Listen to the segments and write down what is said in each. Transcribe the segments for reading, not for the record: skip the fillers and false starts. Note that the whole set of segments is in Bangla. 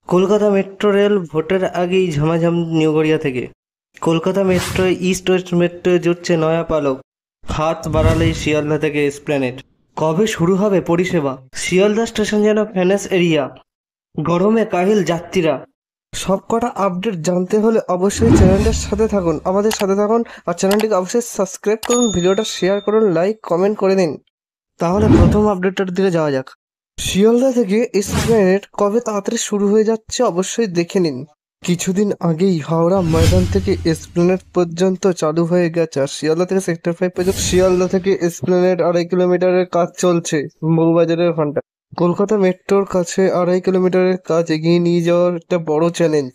কলকাতা মেট্রো রেল ভোটের আগেই ঝামাঝাম নিউগড়িয়া থেকে। Kolkata metro east west metro জুটছে নয়া পালক। হাত বাড়ালেই শিয়ালদা থেকে এসপ্ল্যানেড। কবে শুরু হবে পরিষেবা? শিয়ালদা স্টেশন যেন ফ্যানেস এরিয়া। গরমে কাহিল যাত্রীরা। সবকটা আপডেট জানতে হলে অবশ্যই চ্যানেলটার সাথে থাকুন, আমাদের সাথে থাকুন। আর চ্যানেলটিকে অবশ্যই সাবস্ক্রাইব করুন, ভিডিওটা শেয়ার করুন, লাইক কমেন্ট করে দিন। তাহলে প্রথম আপডেটটার দিকে যাওয়া যাক। শিয়ালদা থেকে এসপ্ল্যানেড কবে তাড়াতাড়ি শুরু হয়ে যাচ্ছে অবশ্যই দেখে নিন। কিছুদিন আগেই হাওড়া ময়দান থেকে এসপ্ল্যানেড পর্যন্ত চালু হয়ে গেছে। আর শিয়ালদা থেকে সেক্টর 5 পর্যন্ত, শিয়ালদা থেকে এসপ্ল্যানেড 2.5 কিলোমিটারের কাজ চলছে বউবাজারের ঘন্টা। কলকাতা মেট্রোর কাছে 2.5 কিলোমিটারের কাজ এগিয়ে নিয়ে যাওয়ার একটা বড় চ্যালেঞ্জ,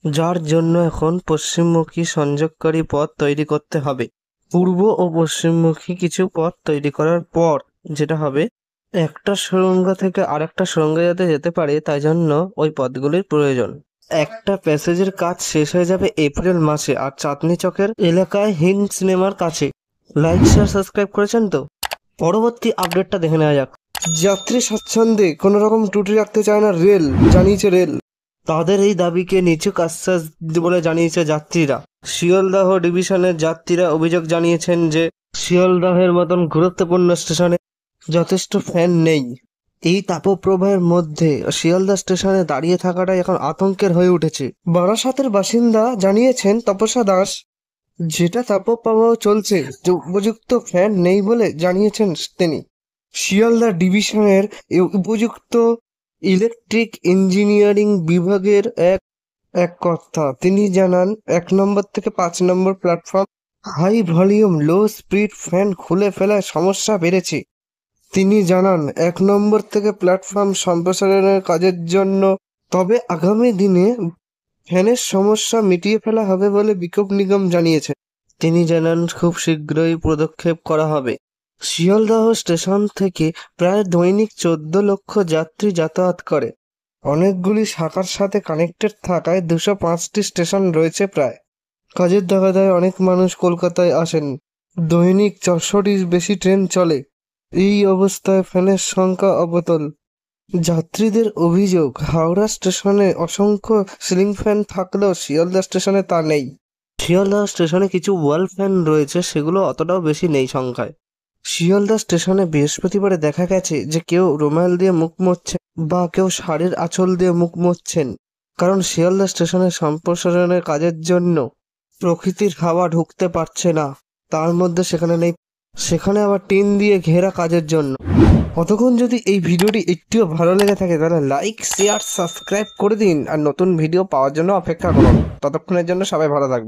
যার জন্য এখন পশ্চিমমুখী সংযোগকারী পথ তৈরি করতে হবে। পূর্ব ও পশ্চিমমুখী কিছু পথ তৈরি করার পর যেটা হবে, একটা সুড়ঙ্গ থেকে আরেকটা সুড়ঙ্গে যাতে যেতে পারে তাই জন্য ওই পথগুলির প্রয়োজন। একটা প্যাসেজের কাজ শেষ হয়ে যাবে এপ্রিল মাসে, আর চাঁদনি চকের এলাকায় হিন্দ সিনেমার কাছে। লাইক শেয়ার সাবস্ক্রাইব করেছেন তো? পরবর্তী আপডেটটা দেখে নেওয়া যাক। যাত্রী স্বাচ্ছন্দ্যে কোনো রকম ত্রুটি রাখতে চায় না রেল, জানিয়েছে রেল। তাদের এই দাবিকে নিছক আশ্বাস বলে জানিয়েছে যাত্রীরা। শিয়ালদাহ ডিভিশনের যাত্রীরা অভিযোগ জানিয়েছেন যে শিয়ালদাহের মতন গুরুত্বপূর্ণ স্টেশনে যথেষ্ট ফ্যান নেই। এই তাপপ্রবাহের মধ্যে শিয়ালদা স্টেশনে দাঁড়িয়ে থাকাটাই এখন আতঙ্কের হয়ে উঠেছে। বারাসাতের বাসিন্দা জানিয়েছেন তপস্যা দাস, যেটা তাপপ্রবাহ চলছে, যে উপযুক্ত ফ্যান নেই বলে জানিয়েছেন তিনি। শিয়ালদা ডিভিশনের উপযুক্ত ইলেকট্রিক ইঞ্জিনিয়ারিং বিভাগের এক কর্তা তিনি জানান, 1 নম্বর থেকে 5 নম্বর platform high volume low speed fan খুলে ফেলায় সমস্যা বেড়েছে। তিনি জানান 1 নম্বর থেকে প্ল্যাটফর্ম সম্প্রসারণের কাজের জন্য, তবে আগামী দিনে ফ্যানের সমস্যা মিটিয়ে ফেলা হবে বলে বিক্ষোভ নিগম জানিয়েছে। তিনি জানান খুব শীঘ্রই পদক্ষেপ করা হবে। শিয়ালদহ স্টেশন থেকে প্রায় দৈনিক 14 লক্ষ যাত্রী যাতায়াত করে। অনেকগুলি শাখার সাথে কানেক্টেড থাকায় 205টি স্টেশন রয়েছে প্রায়। কাজের তাগাদায় অনেক মানুষ কলকাতায় আসেন। দৈনিক 400টির বেশি ট্রেন চলে। এই অবস্থায় ফ্যানের সংখ্যা অবতল। যাত্রীদের অভিযোগ, হাওড়া স্টেশনে অসংখ্য সিলিং ফ্যান থাকলেও শিয়ালদা স্টেশনে তা নেই। শিয়ালদা স্টেশনে কিছু ওয়াল ফ্যান রয়েছে, সেগুলো অতটাও বেশি নেই সংখ্যায়। শিয়ালদা স্টেশনে বৃহস্পতিবারে দেখা গেছে যে কেউ রুমাল দিয়ে মুখ মুছছেন বা কেউ শাড়ির আঁচল দিয়ে মুখ মুছছেন, কারণ শিয়ালদা স্টেশনের সম্প্রসারণের কাজের জন্য প্রকৃতির হাওয়া ঢুকতে পারছে না। তার মধ্যে সেখানে নেই, সেখানে আবার টিন দিয়ে ঘেরা কাজের জন্য। কতক্ষণ যদি এই ভিডিওটি একটুও ভালো লেগে থাকে তাহলে লাইক শেয়ার সাবস্ক্রাইব করে দিন, আর নতুন ভিডিও পাওয়ার জন্য অপেক্ষা করুন। ততক্ষণের জন্য সবাই ভালো থাকবে।